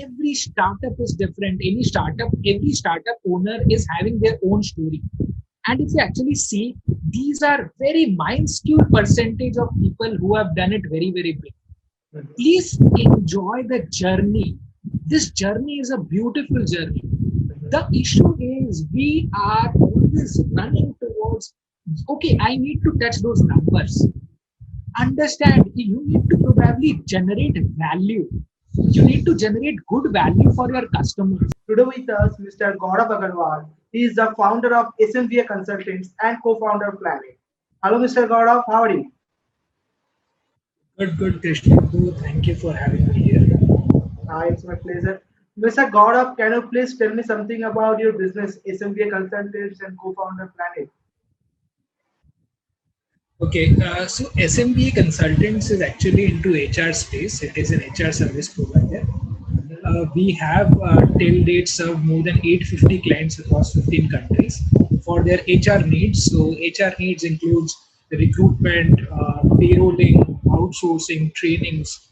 every startup is different. Every startup owner is having their own story. And if you actually see, these are very minuscule percentage of people who have done it very, very big. Please enjoy the journey. This journey is a beautiful journey. The issue is we are always running towards, okay, I need to touch those numbers. Understand, you need to probably generate value. You need to generate good value for your customers. Today with us, Mr. Gaurav Agarwal. He is the founder of SMBA Consultants and co-founder of Planet. Hello, Mr. Gaurav. How are you? Good, Krishna. Thank you for having me here. Hi, it's my pleasure. Mr. Gaurav, can you please tell me something about your business, SMBA Consultants and co-founder Planet? Okay, so SMBA Consultants is actually into HR space. It is an HR service provider. We have till date served more than 850 clients across 15 countries for their HR needs. So HR needs includes the recruitment, payrolling, outsourcing, trainings,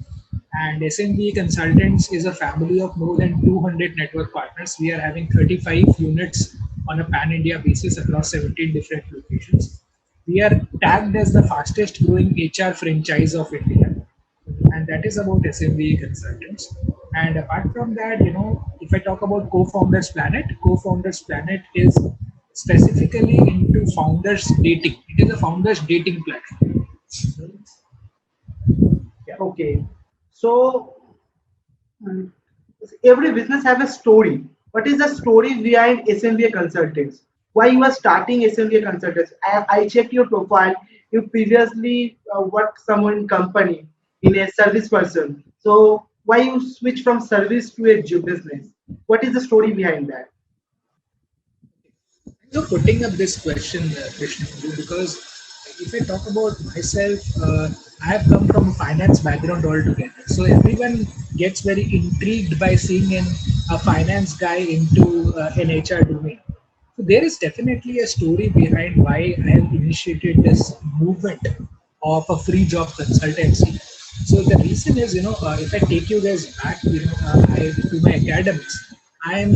and SMBA Consultants is a family of more than 200 network partners. We are having 35 units on a pan-India basis across 17 different locations. We are tagged as the fastest growing HR franchise of India, and that is about SMBA Consultants. And apart from that, if I talk about Co-Founders Planet is specifically into founders dating. It is a founders dating platform. Yeah. Okay. So, mm, every business have a story. What is the story behind SMBA Consultants? Why you are starting SMBA Consultants? I checked your profile. You previously worked someone in company in a service person. So why you switch from service to a business? What is the story behind that? Putting up this question, Krishna, because if I talk about myself, I have come from a finance background altogether. So everyone gets very intrigued by seeing a finance guy into an HR domain. So there is definitely a story behind why I have initiated this movement of a free job consultancy. So the reason is, if I take you guys back, to my academics, I am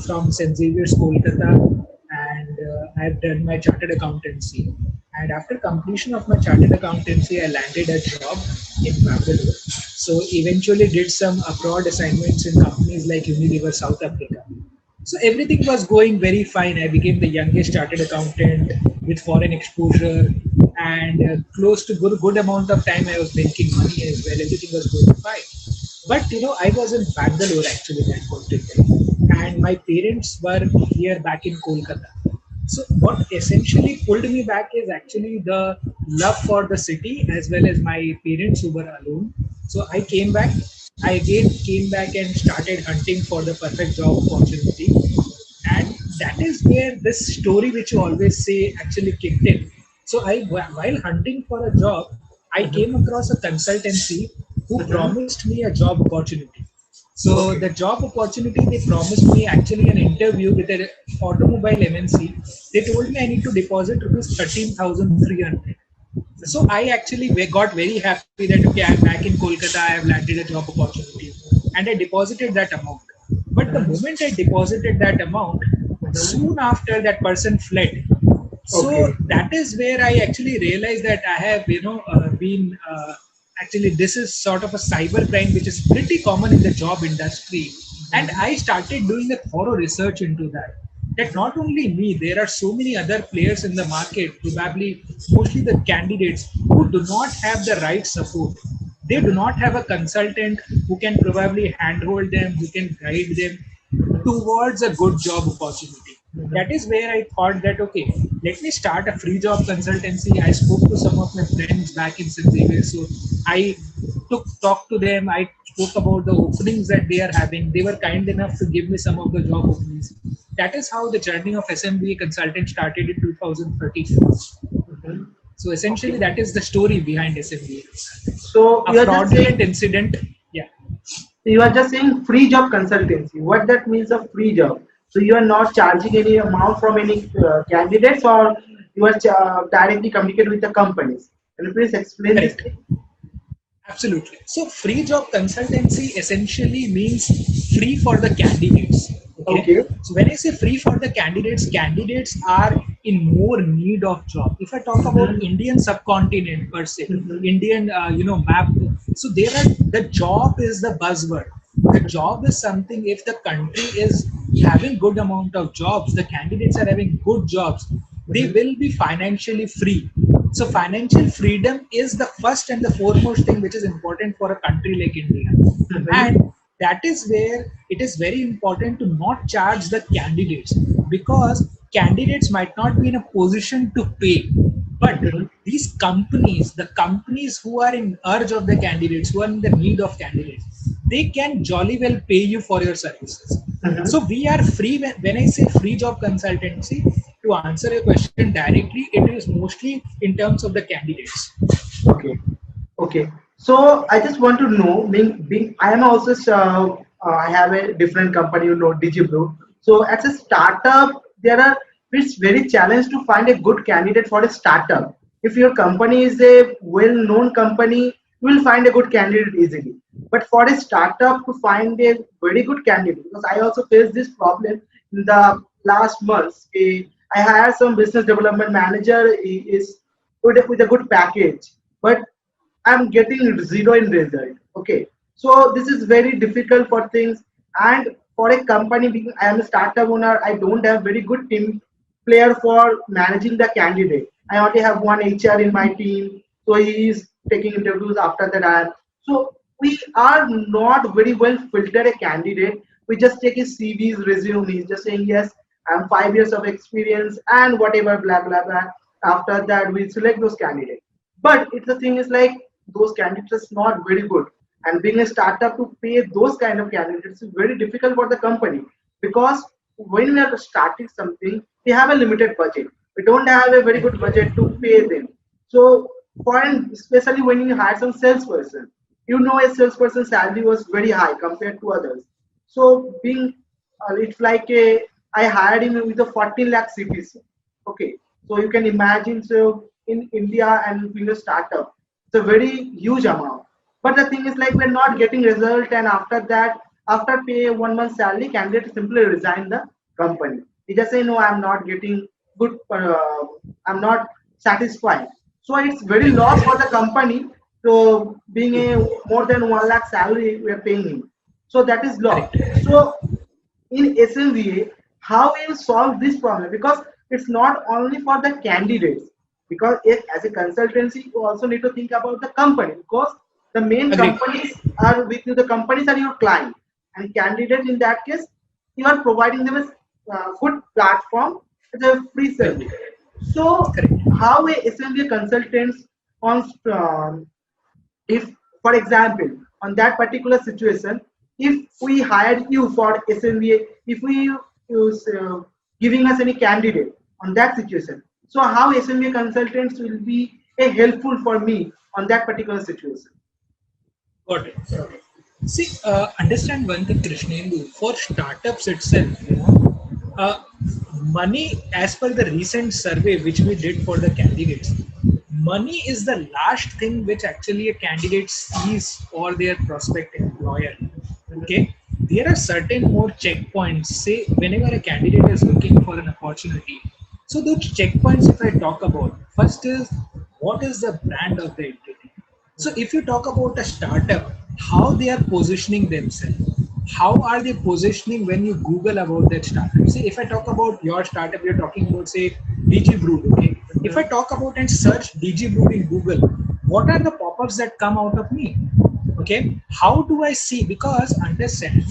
from St. Xavier's, Kolkata, and I've done my chartered accountancy. And after completion of my chartered accountancy, I landed a job in Bangalore. So eventually did some abroad assignments in companies like Unilever South Africa. So everything was going very fine. I became the youngest chartered accountant with foreign exposure, and close to good amount of time I was making money as well. Everything was going fine. But I was in Bangalore actually that point in time, and my parents were here back in Kolkata. So what essentially pulled me back is actually the love for the city as well as my parents who were alone. So I came back. I again came back and started hunting for the perfect job opportunity. And that is where this story which you always say actually kicked in. So while hunting for a job, I came across a consultancy who Mhm. promised me a job opportunity. So Okay. the job opportunity they promised me actually an interview with an automobile MNC. They told me I need to deposit rupees 13,300. So I actually got very happy that okay, I'm back in Kolkata, I have landed a job opportunity, and I deposited that amount. But the Mhm. moment I deposited that amount, Mhm. soon after that person fled. So Okay. that is where I actually realized that I have, been actually this is sort of a cyber crime which is pretty common in the job industry, and Mhm. I started doing a thorough research into that. That not only me, there are so many other players in the market, probably mostly the candidates who do not have the right support. They do not have a consultant who can probably handhold them, who can guide them towards a good job opportunity. That is where I thought that okay, let me start a free job consultancy. I spoke to some of my friends back in St. Xavier, so I took talked to them. I spoke about the openings that they are having. They were kind enough to give me some of the job openings. That is how the journey of SMBA consultant started in 2013. Mhm. So essentially, Okay. that is the story behind SMBA. So A you are just fraudulent saying incident. Yeah. free job consultancy. What that means of free job? So you are not charging any amount from any candidates, or you are directly communicate with the companies. Can you please explain this Correct. thing? Absolutely. So free job consultancy essentially means free for the candidates. Okay. Okay. So when I say free for the candidates, candidates are in more need of job. If I talk about Mhm. Indian subcontinent per se, Mhm. Indian map. So there are the job is the buzzword. The job is something. If the country is having good amount of jobs, the candidates are having good jobs, they Mhm. will be financially free. So financial freedom is the first and the foremost thing which is important for a country like India. Mhm. And that is where it is very important to not charge the candidates, because candidates might not be in a position to pay. But Mhm. these companies, the companies who are in urge of the candidates, who are in the need of candidates, they can jolly well pay you for your services. So Mhm. we are free. When I say free job consultancy, to answer your question directly, it is mostly in terms of the candidates. Okay. Okay. So I just want to know, being I am also I have a different company, DigiBrew. So as a startup, it's very challenge to find a good candidate for a startup. If your company is a well-known company, you will find a good candidate easily. But for a startup to find a very good candidate, because I also faced this problem in the last months. I hired some business development manager. He is with a good package, but I'm getting zero in result. Okay. So this is very difficult for things. And for a company, because I am a startup owner, I don't have very good team player for managing the candidate. I only have one HR in my team. So he is taking interviews after that. So we are not very well filtered a candidate. We just take his CVs, resumes, just saying, yes, I'm 5 years of experience and whatever, blah, blah, blah. After that, we select those candidates. But it's the thing is like those candidates is not very good. And being a startup to pay those kind of candidates is very difficult for the company, because when we are starting something, we have a limited budget. We don't have a very good budget to pay them. So especially when you hire some salesperson, a salesperson salary was very high compared to others. So it's like I hired him with a 14 lakh CPC. Okay, so you can imagine. So in India and being a startup, it's a very huge amount. But the thing is like we're not getting result, and after that, after pay 1 month salary, candidate simply resign the company. He just say no, I'm not getting good. I'm not satisfied. So it's very loss for the company. So being a more than 1 lakh salary, we are paying him. So that is loss. Correct. So in SMVA, how you solve this problem? Because it's not only for the candidates. Because as a consultancy, you also need to think about the company. Because the main Agreed. companies are with you. The companies are your client, and candidate in that case, you are providing them a good platform as a free Correct. service. So, Correct. how a SMVA consultants on if for example on that particular situation, if we hired you for SMBA, if we use giving us any candidate on that situation, so how SMBA consultants will be a helpful for me on that particular situation. Got it. Got it. See, understand one thing, Krishnendu. For startups itself, money, as per the recent survey which we did for the candidates, money is the last thing which actually a candidate sees for their prospect employer. Okay, there are certain more checkpoints. Say, whenever a candidate is looking for an opportunity, so those checkpoints, if I talk about, first is what is the brand of the entity. So if you talk about a startup, how they are positioning themselves, how are they positioning when you Google about that startup? See, if I talk about your startup, you're talking about say DG Brood. Okay, if I talk about and search DG Brood in Google, what are the pop-ups that come out of me? Okay, how do I see? Because understand,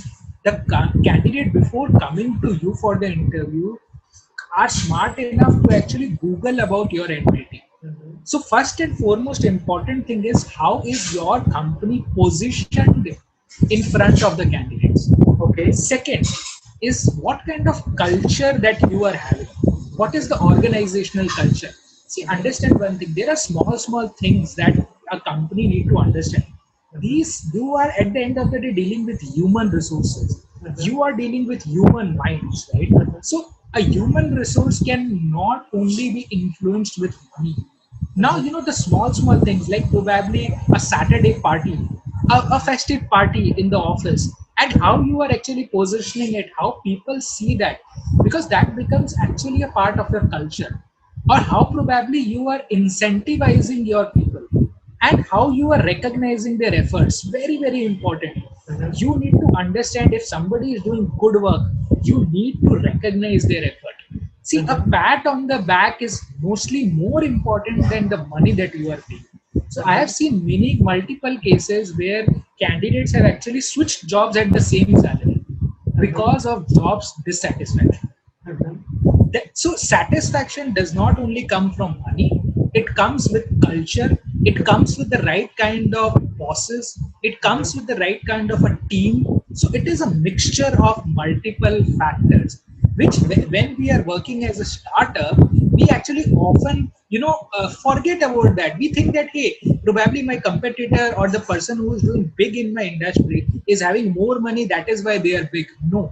the candidate before coming to you for the interview are smart enough to actually Google about your entity. Mhm. So first and foremost important thing is how is your company positioned in front of the candidates. Okay. Second is what kind of culture that you are having. What is the organizational culture? See, Mhm. understand one thing. There are small things that a company need to understand. Mhm. These, you are at the end of the day dealing with human resources. Mhm. You are dealing with human minds, right? Mhm. So a human resource can not only be influenced with money. Now, the small things like probably a Saturday party, a festive party in the office, and how you are actually positioning it, how people see that, because that becomes actually a part of your culture, or how probably you are incentivizing your people, and how you are recognizing their efforts. Very, very important. Mhm. You need to understand if somebody is doing good work, you need to recognize their effort. See, a Mhm. pat on the back is mostly more important than the money that you are paying. So I have Mhm. seen many multiple cases where candidates have actually switched jobs at the same salary Mhm. because of jobs dissatisfaction. Mhm. So satisfaction does not only come from money, it comes with culture, it comes with the right kind of bosses, it comes Mhm. with the right kind of a team. So it is a mixture of multiple factors, which when we are working as a startup, we actually often forget about that. We think that, hey, probably my competitor or the person who is doing big in my industry is having more money, that is why they are big. No,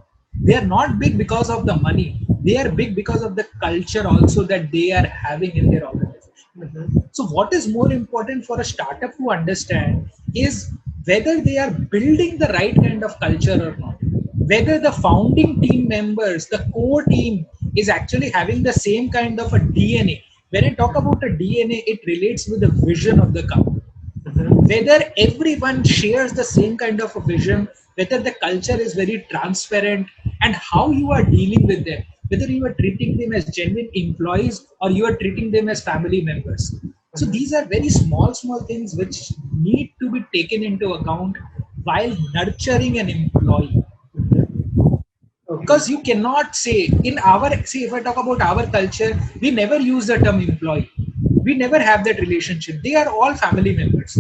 they are not big because of the money, they are big because of the culture also that they are having in their Mhm. organization. So what is more important for a startup to understand is whether they are building the right kind of culture or not, whether the founding team members, the core team, is actually having the same kind of a DNA. When I talk about a DNA, it relates with the vision of the company, Mhm. whether everyone shares the same kind of a vision, whether the culture is very transparent, and how you are dealing with them, whether you are treating them as genuine employees or you are treating them as family members. So Mhm. these are very small things which need to be taken into account while nurturing an employee. Mhm. Okay. Because you cannot say in our, see, if I talk about our culture, we never use the term employee, we never have that relationship. They are all family members,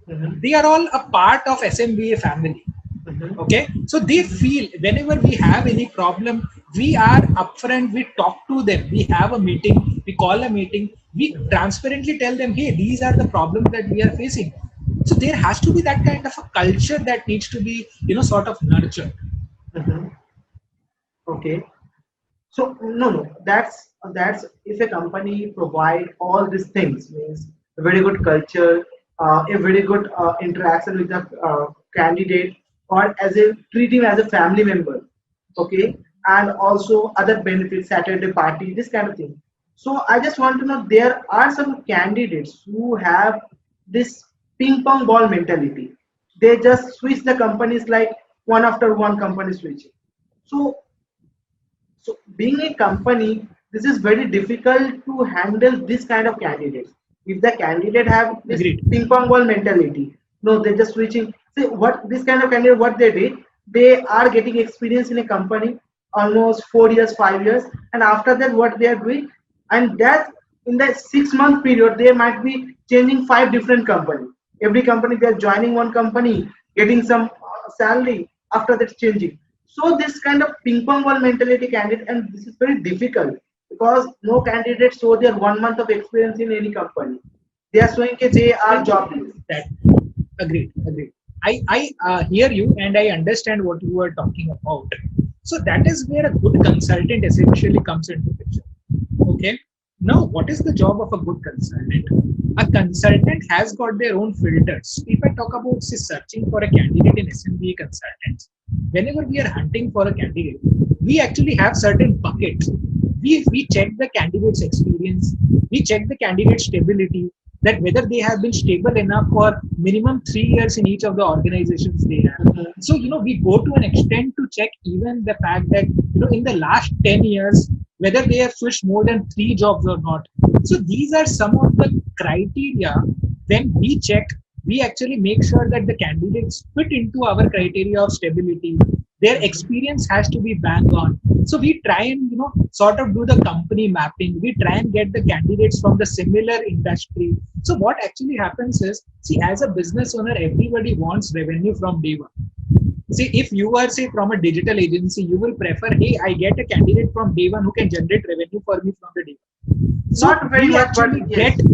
Mhm. they are all a part of SMBA family. Mhm. Okay, so they feel whenever we have any problem, we are upfront, we talk to them, we have a meeting, we call a meeting, we Mhm. transparently tell them, hey, these are the problems that we are facing. So there has to be that kind of a culture that needs to be sort of nurtured. Mhm. Okay. So no, that's if a company provide all these things, means a very good culture, a very good interaction with the candidate, or as a treat him as a family member, okay, and also other benefits, Saturday party, this kind of thing. So I just want to know, there are some candidates who have this ping pong ball mentality. They just switch the companies like one after one company switching. So being a company, this is very difficult to handle this kind of candidates. If the candidate have this Agreed. ping pong ball mentality, no, they're just switching. See what this kind of candidate, what they did, they are getting experience in a company almost 4 years, 5 years, and after that, what they are doing, and that in the 6 month period, they might be changing five different company. Every company they are joining one company, getting some salary. After that, changing. So this kind of ping pong ball mentality candidate, and this is very difficult because no candidate show their 1 month of experience in any company. They are showing that they are Thank you. jobless. That agreed. I hear you and I understand what you are talking about. So that is where a good consultant essentially comes into picture. Okay. Now, what is the job of a good consultant? A consultant has got their own filters. If I talk about, say, searching for a candidate in SMBA consultants, whenever we are hunting for a candidate, we actually have certain buckets. We check the candidate's experience, we check the candidate's stability, that whether they have been stable enough for minimum 3 years in each of the organizations they have. Mhm. So, we go to an extent to check even the fact that, in the last 10 years, whether they have switched more than three jobs or not. So these are some of the criteria. When we check, we actually make sure that the candidates fit into our criteria of stability. Their Mhm. experience has to be bang on. So we try and sort of do the company mapping. We try and get the candidates from the similar industry. So what actually happens is, see, as a business owner, everybody wants revenue from day one. See, if you are, say, from a digital agency, you will prefer, hey, I get a candidate from day one who can generate revenue for me from the day one. So Not very we much, but actually yes. get,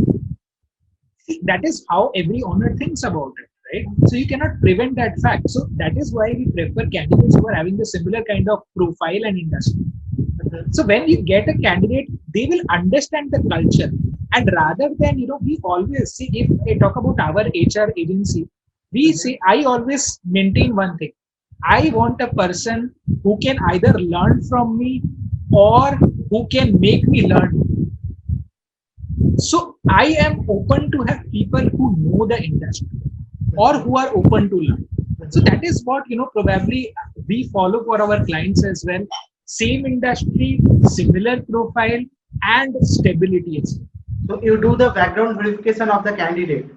see, that is how every owner thinks about it, right? So you cannot prevent that fact. So that is why we prefer candidates who are having the similar kind of profile and industry. So when you get a candidate, they will understand the culture. And rather than, we always see, if I talk about our HR agency, we say, I always maintain one thing. I want a person who can either learn from me or who can make me learn. So I am open to have people who know the industry or who are open to learn. So that is what probably we follow for our clients as well. Same industry, similar profile, and stability as well. So you do the background verification of the candidate.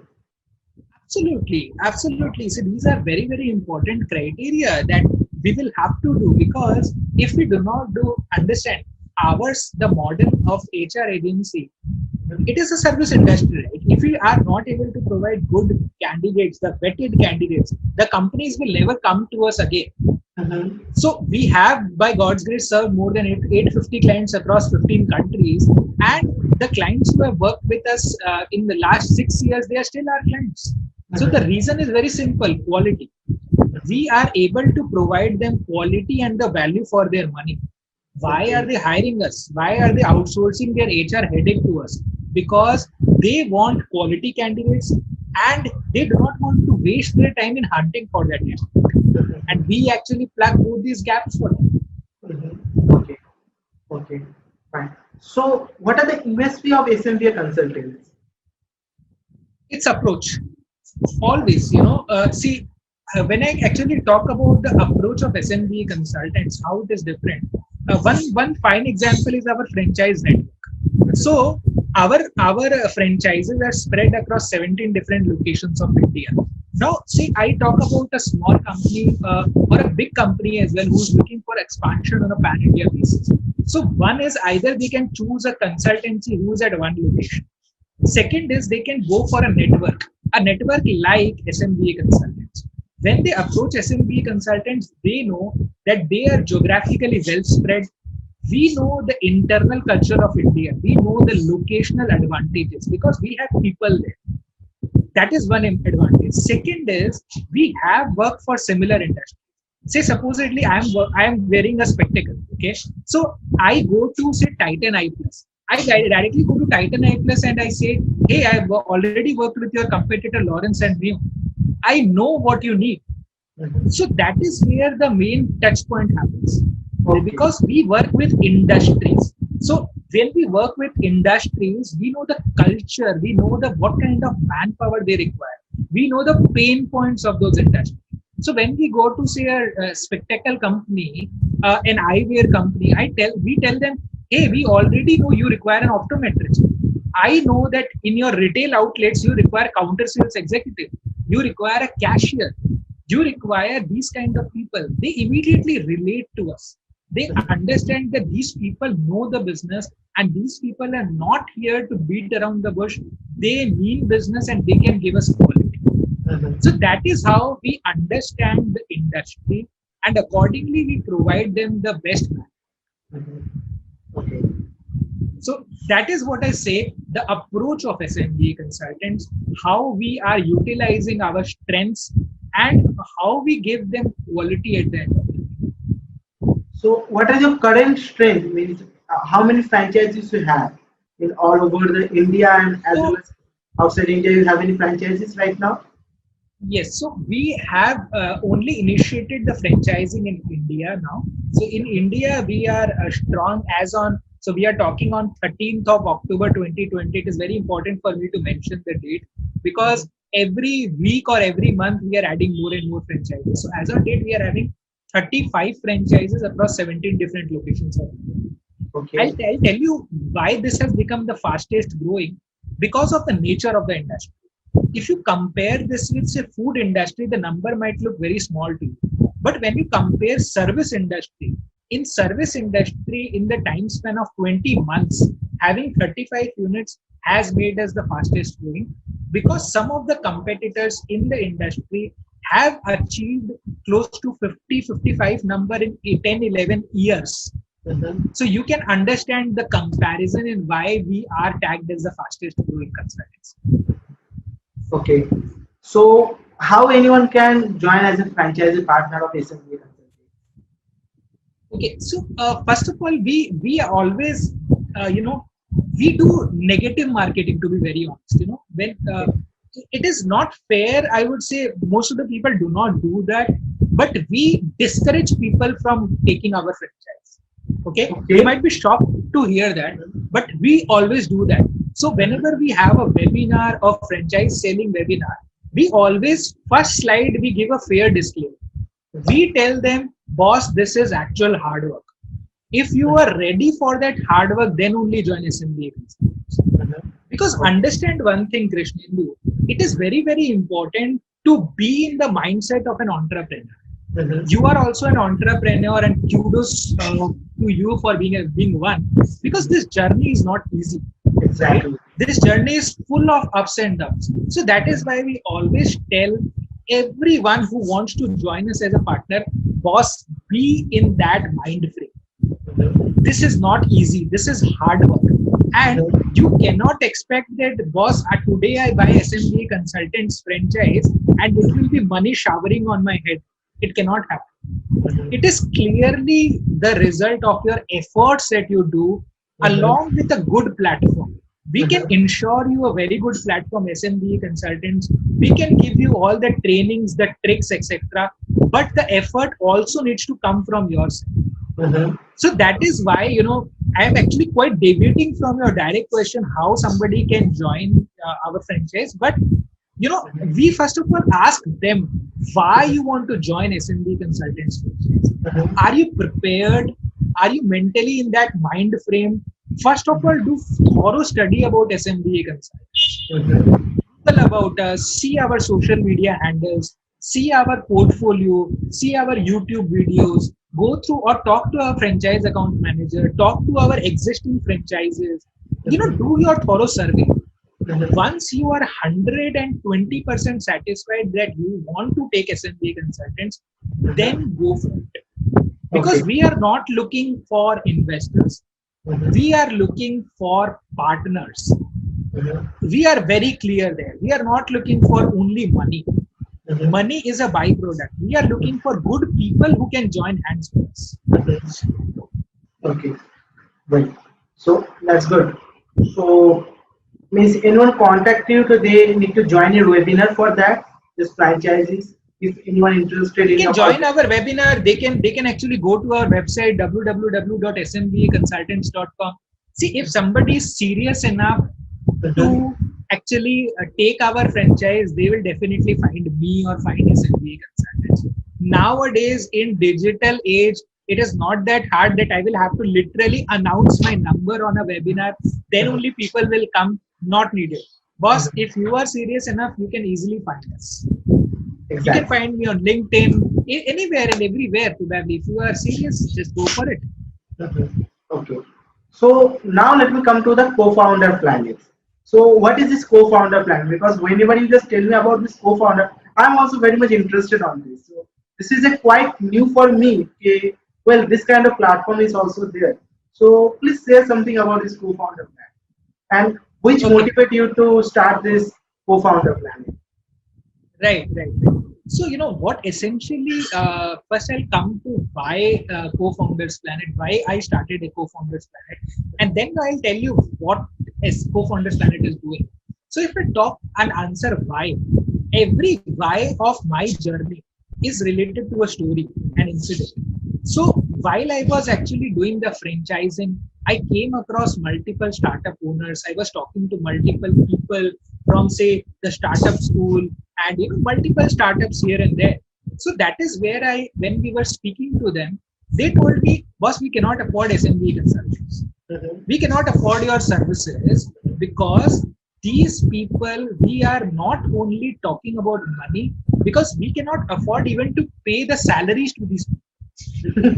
Absolutely, absolutely. So these are very, very important criteria that we will have to do, because if we do not do understand ours, the model of HR agency, it is a service industry, right? If we are not able to provide good candidates, the vetted candidates, the companies will never come to us again. So we have, by God's grace, served more than 850 clients across 15 countries, and the clients who have worked with us in the last 6 years, they are still our clients. So the reason is very simple: quality. We are able to provide them quality and the value for their money. Why are they hiring us? Why are they outsourcing their HR headache to us? Because they want quality candidates, and they do not want to waste their time in hunting for that candidate. And we actually plug both these gaps for them. Okay. Okay. Fine. So what are the USP of SMBA consultants? Its approach. Always, see, when I actually talk about the approach of SMBA consultants, how it is different. One fine example is our franchise network. So our franchises are spread across 17 different locations of India. Now, see, I talk about a small company or a big company as well who's looking for expansion on a pan-India basis. So one is either they can choose a consultancy who's at one location. Second is they can go for a network like SMBA consultants. When they approach SMBA consultants, they know that they are geographically well spread. We know the internal culture of India. We know the locational advantages because we have people there. That is one advantage. Second is we have worked for similar industries. Say supposedly I am wearing a spectacle. Okay, so I go to say Titan Eye Plus. I directly go to Titan Eye Plus and I say, hey, I've already worked with your competitor Lawrence and Mio. I know what you need. So that is where the main touch point happens. Because we work with industries. So when we work with industries, we know the culture, we know the what kind of manpower they require, we know the pain points of those industries. So when we go to say a spectacle company, an eyewear company, we tell them, hey, we already know you require an optometrist. I know that in your retail outlets you require counter sales executive, you require a cashier, you require these kind of people. They immediately relate to us. They understand that these people know the business and these people are not here to beat around the bush. They mean business and they can give us quality. So that is how we understand the industry, and accordingly we provide them the best. Okay. So that is what I say, the approach of SMBA consultants, how we are utilizing our strengths and how we give them quality at the end of the day. So what is your current strength? Means how many franchises you have in all over the India and as well as outside India? You have any franchises right now? Yes, so we have only initiated the franchising in India now. So in India, we are strong as on, so we are talking on 13th of October 2020. It is very important for me to mention the date because every week or every month we are adding more and more franchises. So as on date, we are having 35 franchises across 17 different locations. Okay. I'll tell you why this has become the fastest growing because of the nature of the industry. If you compare this with say food industry, the number might look very small to you. But when you compare service industry, in service industry, in the time span of 20 months, having 35 units has made us the fastest growing because some of the competitors in the industry have achieved close to 50-55 number in 10-11 years. So you can understand the comparison and why we are tagged as the fastest growing consultants. Okay. So how anyone can join as a franchise partner of SMBA consulting? Okay, so first of all, we always, you know, we do negative marketing. To be very honest, you know, when it is not fair, I would say most of the people do not do that, but we discourage people from taking our franchise. Okay, you Okay. might be shocked to hear that, but we always do that. So whenever we have a webinar or franchise selling webinar, we always first slide we give a fair disclaimer. We tell them, boss, this is actual hard work. If you are ready for that hard work, then only join SMBA Consultants. Because understand one thing, Krishnendu, it is very, very important to be in the mindset of an entrepreneur. You are also an entrepreneur, and kudos to you for being one, because this journey is not easy, right? Exactly. This journey is full of ups and downs. So that is why we always tell everyone who wants to join us as a partner, boss, be in that mind frame. This is not easy. This is hard work. And you cannot expect that, boss, today I buy SMBA Consultants franchise and it will be money showering on my head. It cannot happen. It is clearly the result of your efforts that you do along with a good platform. We can ensure you a very good platform, SMBA Consultants. We can give you all the trainings, the tricks, etc. But the effort also needs to come from your side. So that is why, you know, I am actually quite deviating from your direct question how somebody can join our franchise. But you know, we first of all ask them why you want to join SMB Consultants franchise. Are you prepared? Are you mentally in that mind frame? First of all, do thorough study about SMBA Consultants. Google about us, see our social media handles, see our portfolio, see our YouTube videos, go through or talk to our franchise account manager, talk to our existing franchises, you know, do your thorough survey. Once you are 120% satisfied that you want to take SMBA Consultants, then go for it. Because Okay. we are not looking for investors, we are looking for partners. We are very clear there. We are not looking for only money. Money is a byproduct. We are looking for good people who can join hands with us. Okay. Right. So that's good. So means anyone contact you, so they need to join your webinar for that. Just franchises. If anyone interested They in can about join our webinar. They can actually go to our website www.smbaconsultants.com. See, if somebody is serious enough to actually take our franchise, they will definitely find me or find SMBA Consultants. Nowadays, in digital age, it is not that hard that I will have to literally announce my number on a webinar. Then only people will come. Not needed. Boss, if you are serious enough, you can easily find us. You can exactly. find me on LinkedIn, anywhere and everywhere. Probably, if you are serious, just go for it. Okay. So now let me come to the co-founder planning. So what is this co-founder plan? Because whenever you just tell me about this co-founder, I'm also very much interested on this. So this is a quite new for me. Okay. Well, this kind of platform is also there. So please say something about this co-founder plan and which Okay. motivate you to start this co-founder planning. Right. So, you know what, essentially, first I'll come to why Co-Founders Planet, why I started a Co-Founders Planet, and then I'll tell you what Co-Founders Planet is doing. So, if I talk and answer why, every why of my journey is related to a story, an incident. So, while I was actually doing the franchising, I came across multiple startup owners. I was talking to multiple people from, say, the startup school, and you know, multiple startups here and there. So that is where when we were speaking to them, they told me, boss, we cannot afford SMB consultants. We cannot afford your services because these people, we are not only talking about money, because we cannot afford even to pay the salaries to these people.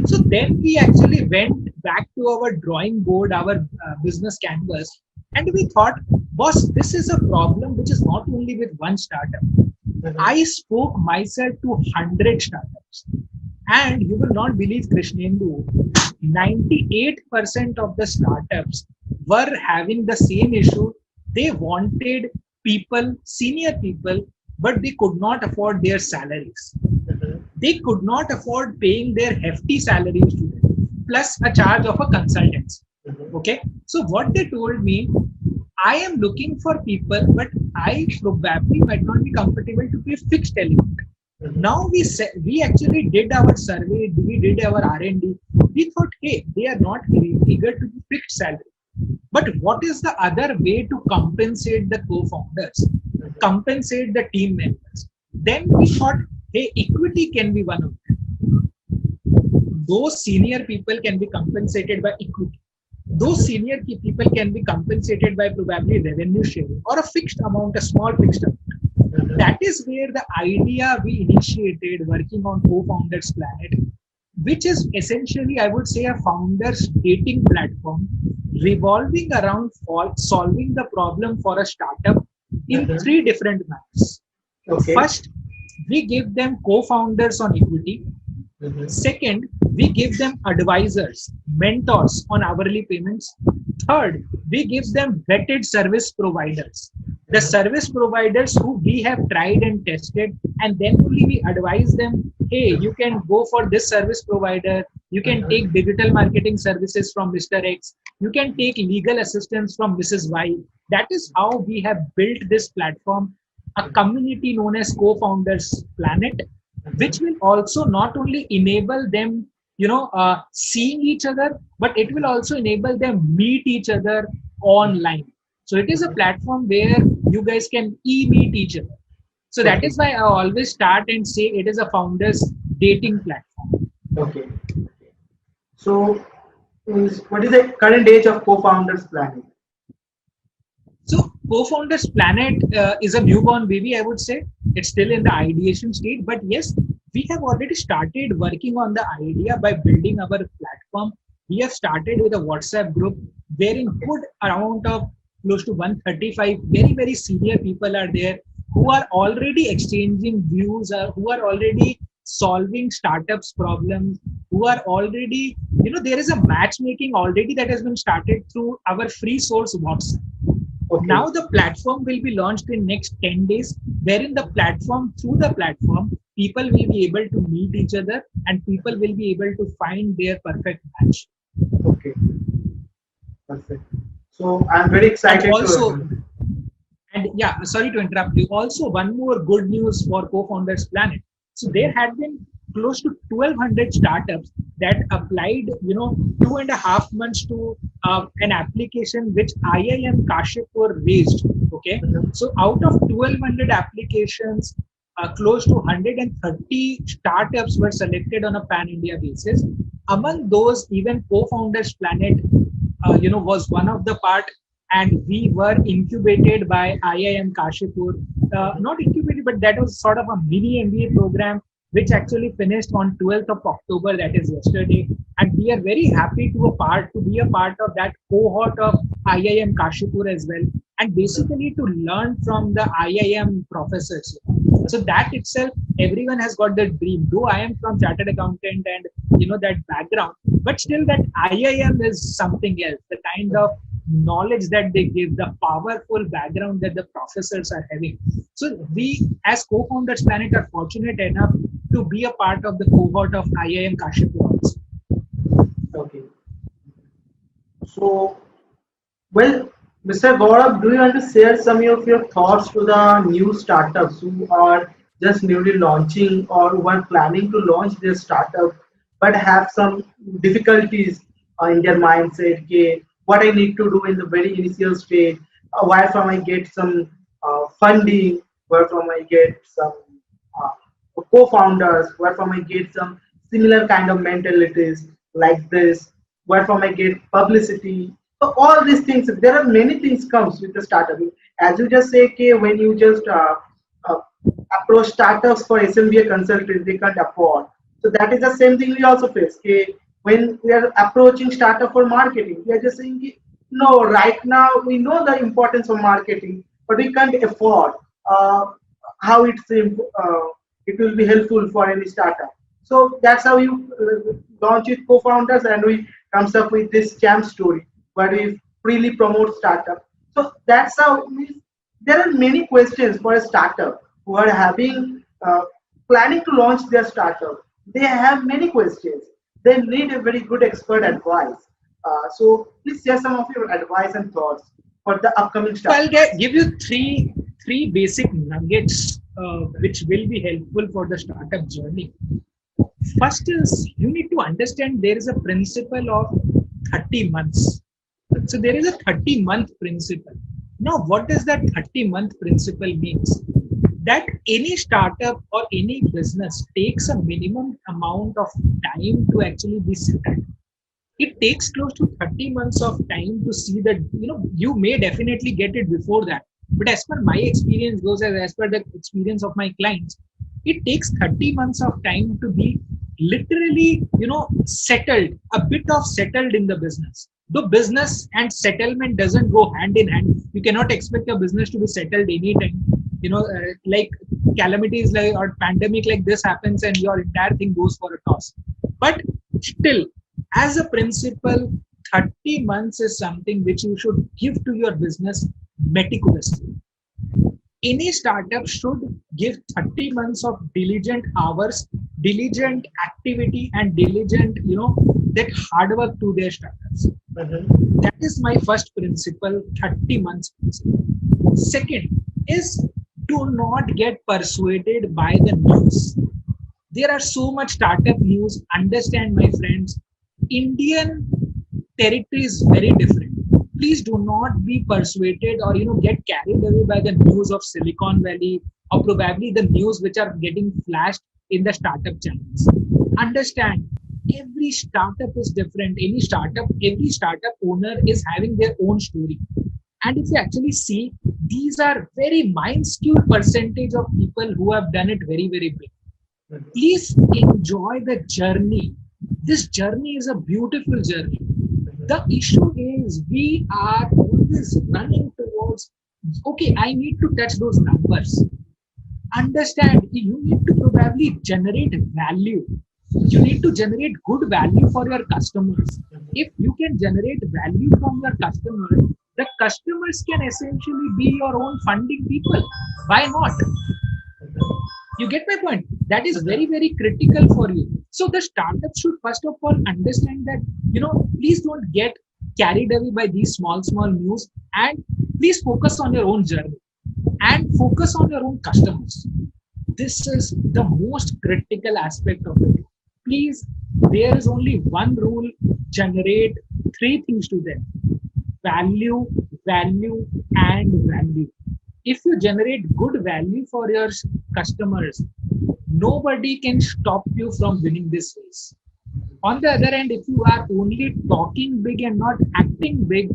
So then we actually went back to our drawing board, our business canvas, and we thought, boss, this is a problem which is not only with one startup. I spoke myself to 100 startups, and you will not believe, Krishnendu, 98% of the startups were having the same issue. They wanted people, senior people, but they could not afford their salaries. They could not afford paying their hefty salaries to them. plus a charge of a consultant. Mhm. Okay, so what they told me, I am looking for people, but I probably might not be comfortable to pay fixed element. Mhm. Now we actually did our survey, we did our R&D. We thought, hey, they are not eager to be fixed salary. But what is the other way to compensate the co-founders, compensate the team members? Then we thought, hey, equity can be one of them. Those senior people can be compensated by equity. Those senior people can be compensated by probably revenue sharing or a fixed amount, a small fixed amount. Mhm. That is where the idea we initiated working on Co-Founders Planet, which is essentially, I would say, a founders dating platform revolving around solving the problem for a startup in Mhm. three different manners. Okay. First, we give them co-founders on equity. Mhm. Second, we give them advisors, mentors on hourly payments. Third, we give them vetted service providers. The Mhm. service providers who we have tried and tested, and then only we advise them, hey, you can go for this service provider. You can take Mhm. digital marketing services from Mr. X. You can take legal assistance from Mrs. Y. That is how we have built this platform, a community known as Co-Founders Planet, which will also not only enable them seeing each other, but it will also enable them meet each other online. So it is a platform where you guys can e-meet each other. So that Okay. is why I always start and say it is a founders dating platform. Okay. So, what is the current age of co-founders planning? So Co-Founders Planet is a newborn baby, I would say. It's still in the ideation state, but yes, we have already started working on the idea by building our platform. We have started with a WhatsApp group wherein Okay. good amount of close to 135 very, very senior people are there who are already exchanging views, who are already solving startups problems, who are already, there is a matchmaking already that has been started through our free source WhatsApp. Okay. Now the platform will be launched in next 10 days, wherein through the platform, people will be able to meet each other and people will be able to find their perfect match. Okay. Perfect. So, I'm very And excited also, to. and yeah, sorry to interrupt you. Also, one more good news for Co-Founders Planet. So there Mhm. had been close to 1,200 startups that applied, 2.5 months to an application which IIM Kashipur raised. Okay, Mhm. so out of 1,200 applications, close to 130 startups were selected on a pan-India basis. Among those, even Co-Founders Planet, was one of the part, and we were incubated by IIM Kashipur. Not incubated, but that was sort of a mini MBA program which actually finished on 12th of October, that is yesterday. And we are very happy to be a part of that cohort of IIM Kashipur as well, and basically to learn from the IIM professors. So that itself, everyone has got the dream. Though I am from chartered accountant and that background, but still that IIM is something else. The kind of knowledge that they give, the powerful background that the professors are having. So we, as co-founders Planet, are fortunate enough to be a part of the cohort of IIM Kashipur. Okay. So, well, Mr. Gaurav, do you want to share some of your thoughts to the new startups who are just newly launching or who are planning to launch their startup but have some difficulties in their mindset? Okay, what I need to do in the very initial stage, where from I get some funding, where from I get some co-founders, where from I get some similar kind of mentalities like this, where from I get publicity. So all these things, there are many things comes with the startup. As you just say, okay, when you just uh, approach startups for SMBA consultants, they can't afford. So that is the same thing we also face. Okay, when we are approaching startup for marketing, we are just saying, okay, no, right now we know the importance of marketing, but we can't afford. How it will be helpful for any startup. So that's how you launch with co-founders, and we comes up with this jam story where we freely promote startup. So that's how there are many questions for a startup who are having planning to launch their startup. They have many questions. they need a very good expert advice. So please share some of your advice and thoughts for the upcoming So I'll startups. give you three basic nuggets which will be helpful for the startup journey. First is you need to understand there is a principle of 30 months. So there is a 30-month principle. Now, what does that 30-month principle means? That any startup or any business takes a minimum amount of time to actually be settled. It takes close to 30 months of time to see that, you may definitely get it before that. But as per my experience goes, as per the experience of my clients, it takes 30 months of time to be literally, settled, a bit of settled in the business. Though business and settlement doesn't go hand in hand. You cannot expect a business to be settled anytime. Like calamities like or pandemic like this happens and your entire thing goes for a toss. But still, as a principle, 30 months is something which you should give to your business meticulously. Any startup should give 30 months of diligent hours, diligent activity, and diligent, that hard work to their startups. Mhm. That is my first principle, 30 months principle. Second is do not get persuaded by the news. There are so much startup news. Understand, my friends, Indian territory is very different. Please do not be persuaded or get carried away by the news of Silicon Valley or probably the news which are getting flashed in the startup channels. Understand, every startup is different. Every startup owner is having their own story. And if you actually see, these are very minuscule percentage of people who have done it very, very big. Please enjoy the journey. This journey is a beautiful journey. The issue is we are always running towards, okay, I need to touch those numbers. Understand, you need to probably generate value. You need to generate good value for your customers. If you can generate value from your customers, the customers can essentially be your own funding people. Why not? You get my point? That is very, very critical for you. So the startup should first of all understand that, please don't get carried away by these small news, and please focus on your own journey and focus on your own customers. This is the most critical aspect of it. Please, there is only one rule: generate three things to them: value, value, and value. If you generate good value for your customers, nobody can stop you from winning this race. On the other hand, if you are only talking big and not acting big,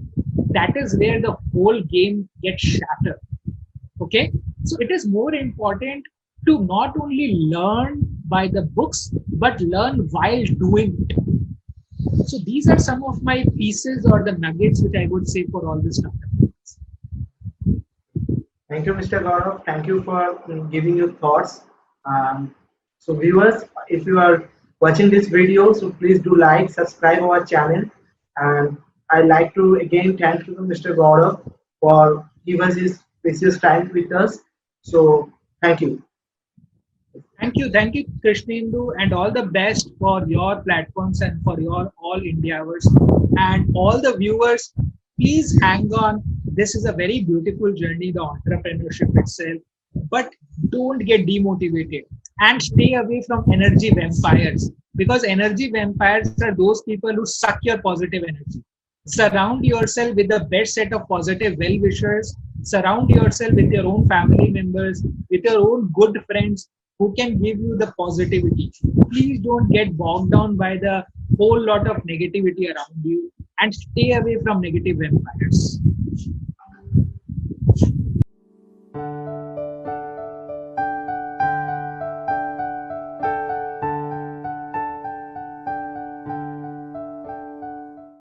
that is where the whole game gets shattered. Okay, so it is more important to not only learn by the books but learn while doing it. So these are some of my pieces or the nuggets which I would say for all this stuff. Thank you, Mr. Gaurav. Thank you for giving your thoughts. So, viewers, if you are watching this video, so please do like, subscribe our channel, and I'd like to again thank you, Mr. Gaurav, for giving us his precious time with us. So, thank you. Thank you, Krishnendu, and all the best for your platforms and for your all Indiavers and all the viewers. Please hang on. This is a very beautiful journey, the entrepreneurship itself. But don't get demotivated and stay away from energy vampires, because energy vampires are those people who suck your positive energy. Surround yourself with the best set of positive well wishers. Surround yourself with your own family members, with your own good friends who can give you the positivity. Please don't get bogged down by the whole lot of negativity around you and stay away from negative vampires.